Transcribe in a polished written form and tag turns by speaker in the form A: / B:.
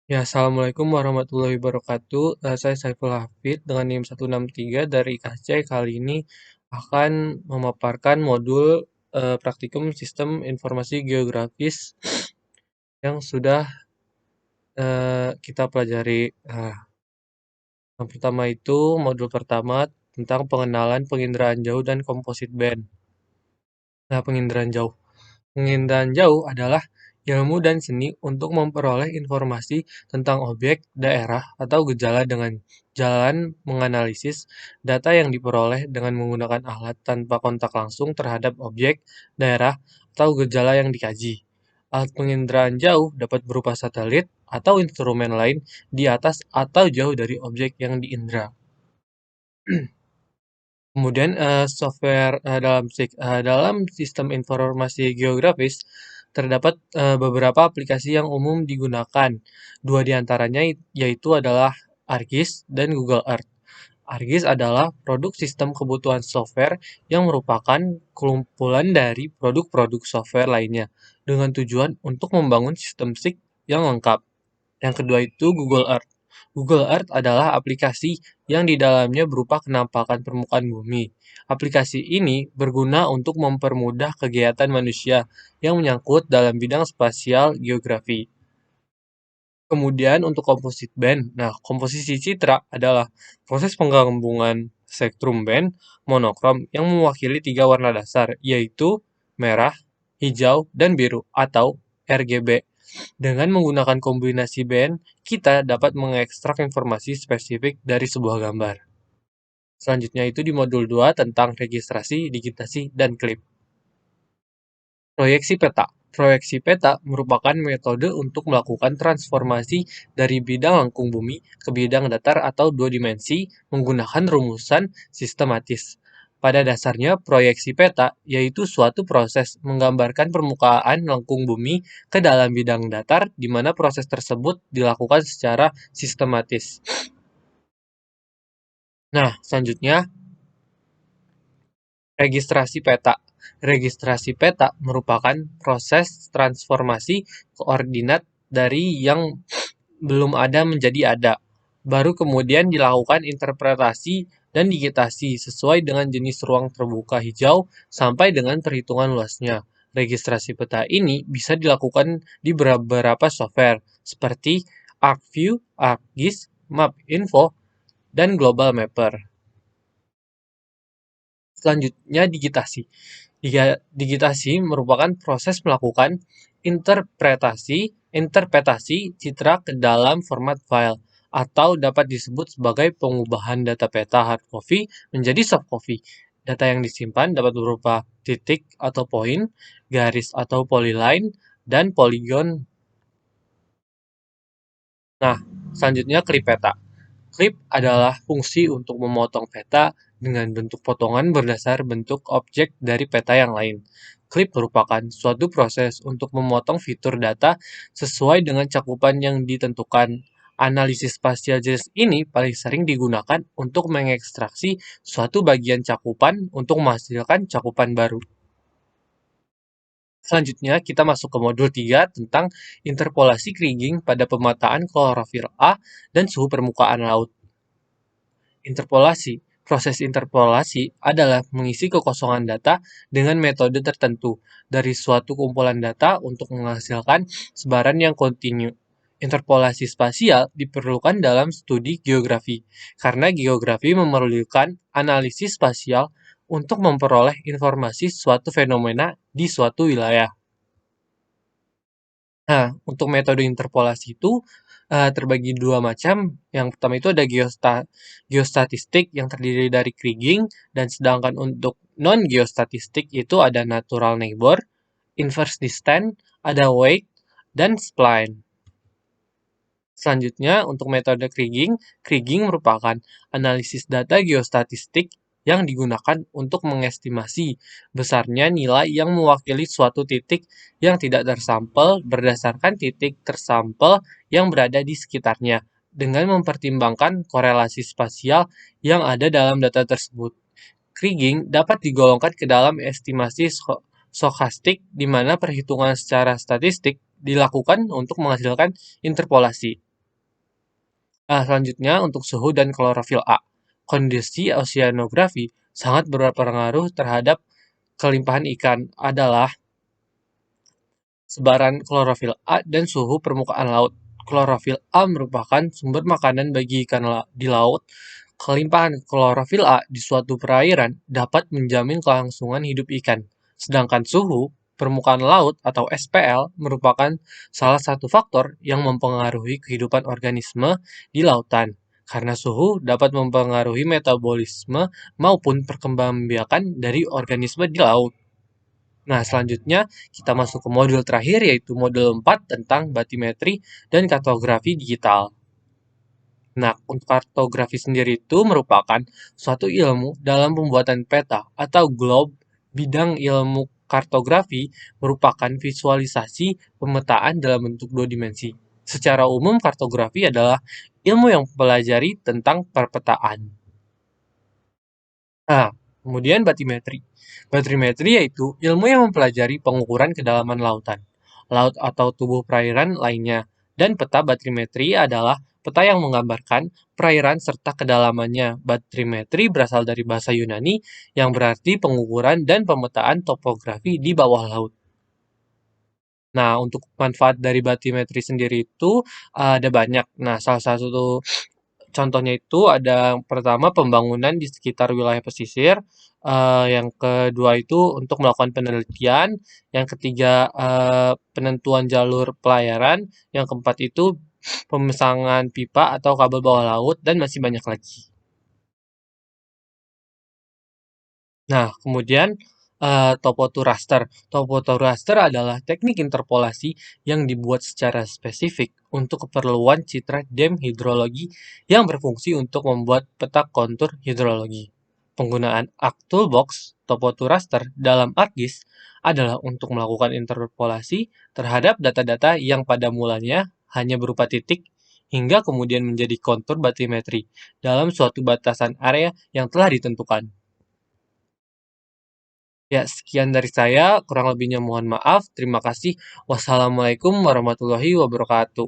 A: Ya, Assalamualaikum warahmatullahi wabarakatuh. Saya Saiful Hafid dengan NIM 163 dari IKC. Kali ini akan memaparkan modul praktikum Sistem Informasi Geografis yang sudah kita pelajari. Yang pertama itu modul pertama tentang pengenalan penginderaan jauh dan komposit band. Nah, penginderaan jauh. Penginderaan jauh adalah ilmu dan seni untuk memperoleh informasi tentang objek, daerah, atau gejala dengan jalan menganalisis data yang diperoleh dengan menggunakan alat tanpa kontak langsung terhadap objek, daerah, atau gejala yang dikaji. Alat penginderaan jauh dapat berupa satelit atau instrumen lain di atas atau jauh dari objek yang diindra. Kemudian software dalam sistem informasi geografis terdapat beberapa aplikasi yang umum digunakan. Dua di antaranya yaitu adalah ArcGIS dan Google Earth. ArcGIS adalah produk sistem kebutuhan software yang merupakan kumpulan dari produk-produk software lainnya dengan tujuan untuk membangun sistem SIG yang lengkap. Yang kedua itu Google Earth. Google Earth adalah aplikasi yang di dalamnya berupa penampakan permukaan bumi. Aplikasi ini berguna untuk mempermudah kegiatan manusia yang menyangkut dalam bidang spasial geografi. Kemudian untuk komposit band, nah komposisi citra adalah proses penggabungan spektrum band monokrom yang mewakili tiga warna dasar, yaitu merah, hijau, dan biru atau RGB. Dengan menggunakan kombinasi band, kita dapat mengekstrak informasi spesifik dari sebuah gambar. Selanjutnya itu di modul 2 tentang registrasi, digitasi, dan klip. Proyeksi peta. Proyeksi peta merupakan metode untuk melakukan transformasi dari bidang lengkung bumi ke bidang datar atau dua dimensi menggunakan rumusan sistematis. Pada dasarnya, proyeksi peta yaitu suatu proses menggambarkan permukaan lengkung bumi ke dalam bidang datar di mana proses tersebut dilakukan secara sistematis. Nah, selanjutnya registrasi peta. Registrasi peta merupakan proses transformasi koordinat dari yang belum ada menjadi ada. Baru kemudian dilakukan interpretasi dan digitasi sesuai dengan jenis ruang terbuka hijau sampai dengan perhitungan luasnya. Registrasi peta ini bisa dilakukan di beberapa software seperti ArcView, ArcGIS, MapInfo, dan Global Mapper. Selanjutnya digitasi. Digitasi merupakan proses melakukan interpretasi citra ke dalam format file atau dapat disebut sebagai pengubahan data peta hard copy menjadi soft copy. Data yang disimpan dapat berupa titik atau poin, garis atau polyline, dan poligon. Nah, selanjutnya klip peta. Klip adalah fungsi untuk memotong peta dengan bentuk potongan berdasar bentuk objek dari peta yang lain. Klip merupakan suatu proses untuk memotong fitur data sesuai dengan cakupan yang ditentukan. Analisis spasial jenis ini paling sering digunakan untuk mengekstraksi suatu bagian cakupan untuk menghasilkan cakupan baru. Selanjutnya, kita masuk ke modul 3 tentang interpolasi kriging pada pemetaan klorofil A dan suhu permukaan laut. Interpolasi. Proses interpolasi adalah mengisi kekosongan data dengan metode tertentu dari suatu kumpulan data untuk menghasilkan sebaran yang kontinu. Interpolasi spasial diperlukan dalam studi geografi, karena geografi memerlukan analisis spasial untuk memperoleh informasi suatu fenomena di suatu wilayah. Nah, untuk metode interpolasi itu terbagi dua macam. Yang pertama itu ada geostatistik yang terdiri dari kriging, dan sedangkan untuk non-geostatistik itu ada natural neighbor, inverse distance, ada weight, dan spline. Selanjutnya, untuk metode kriging, kriging merupakan analisis data geostatistik yang digunakan untuk mengestimasi besarnya nilai yang mewakili suatu titik yang tidak tersampel berdasarkan titik tersampel yang berada di sekitarnya, dengan mempertimbangkan korelasi spasial yang ada dalam data tersebut. Kriging dapat digolongkan ke dalam estimasi stokastik, di mana perhitungan secara statistik dilakukan untuk menghasilkan interpolasi. Selanjutnya untuk suhu dan klorofil A. Kondisi oceanografi sangat berpengaruh terhadap kelimpahan ikan adalah sebaran klorofil A dan suhu permukaan laut. Klorofil A merupakan sumber makanan bagi ikan di laut. Kelimpahan klorofil A di suatu perairan dapat menjamin kelangsungan hidup ikan. Sedangkan suhu permukaan laut atau SPL merupakan salah satu faktor yang mempengaruhi kehidupan organisme di lautan. Karena suhu dapat mempengaruhi metabolisme maupun perkembangbiakan dari organisme di laut. Nah, selanjutnya kita masuk ke modul terakhir yaitu modul 4 tentang batimetri dan kartografi digital. Nah, untuk kartografi sendiri itu merupakan suatu ilmu dalam pembuatan peta atau globe. Bidang ilmu kartografi merupakan visualisasi pemetaan dalam bentuk dua dimensi. Secara umum, kartografi adalah ilmu yang mempelajari tentang perpetaan. Nah, kemudian batimetri. Batimetri yaitu ilmu yang mempelajari pengukuran kedalaman lautan, laut atau tubuh perairan lainnya. Dan peta batimetri adalah peta yang menggambarkan perairan serta kedalamannya. Batimetri berasal dari bahasa Yunani yang berarti pengukuran dan pemetaan topografi di bawah laut. Nah, untuk manfaat dari batimetri sendiri itu ada banyak. Nah, salah satu contohnya itu ada yang pertama pembangunan di sekitar wilayah pesisir, yang kedua itu untuk melakukan penelitian, yang ketiga penentuan jalur pelayaran, yang keempat itu pemasangan pipa atau kabel bawah laut dan masih banyak lagi. Nah, kemudian topo to raster. Topo to raster adalah teknik interpolasi yang dibuat secara spesifik untuk keperluan citra dam hidrologi yang berfungsi untuk membuat peta kontur hidrologi. Penggunaan ArcToolbox topo to raster dalam ArcGIS adalah untuk melakukan interpolasi terhadap data-data yang pada mulanya hanya berupa titik hingga kemudian menjadi kontur batimetri dalam suatu batasan area yang telah ditentukan. Ya, sekian dari saya. Kurang lebihnya mohon maaf. Terima kasih. Wassalamualaikum warahmatullahi wabarakatuh.